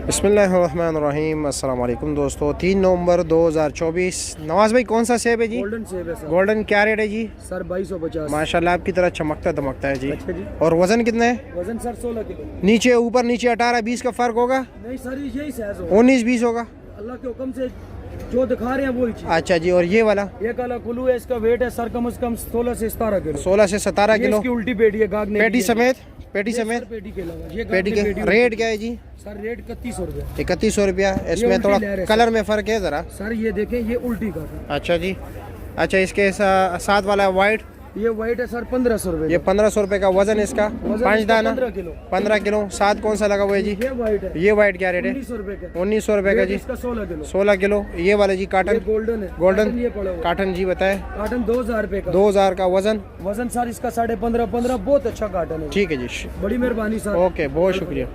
बिस्मिल्लाहिर्रहमानिर्रहीम। अस्सलाम वालेकुम दोस्तों। 3 नवंबर 2024। नवाज भाई कौन सा सेब है जी? गोल्डन सेब है सर। गोल्डन क्या रेट है जी? सर 2250। माशाल्लाह आपकी तरह चमकता दमकता है जी। अच्छा जी। और वजन कितना है? वजन सर 16 किलो। नीचे ऊपर नीचे 18-20 का फ़र्क होगा? नहीं सर यही साइज होगा। 19-20 होगा? अल्लाह के हुक्म से जो दिखा रहे हैं वही चीज। अच्छा जी। और ये वाला? ये काला कुल्लू है, इसका वेट है सर कम से कम 16 से 17 किलो। 16 से 17 किलो। इसकी उल्टी पेटी है, गाग नहीं पेटी समेत? पेटी समेत? पेटी के अलावा ये पेटी के रेट क्या है जी? सर रेट 3100 रुपया। 3100 रुपया। इसमें थोड़ा कलर में फ़र्क है ज़रा। सर ये देखें, ये उल्टी का था। अच्छा जी। अच्छा, इसके साथ वाला वाइट? ये वाइट है सर 1500 रुपये। ये 1500 रुपये का। वजन इसका? 5 दाना? 15 किलो। साथ कौन सा लगा हुआ है जी? ये वाइट है। ये वाइट क्या रेट है? 1900 रुपये का। 1900 रुपये का जी। इसका 16 किलो। 16 किलो। ये वाला जी काटन? गोल्डन है। गोल्डन ये पड़ा हुआ काटन जी बताए। काटन 2000 रुपये का। 2000 का। वजन? वजन सर इसका 15.5 बहुत अच्छा काटन है। ठीक है जी। बड़ी मेहरबानी सर। ओके, बहुत शुक्रिया।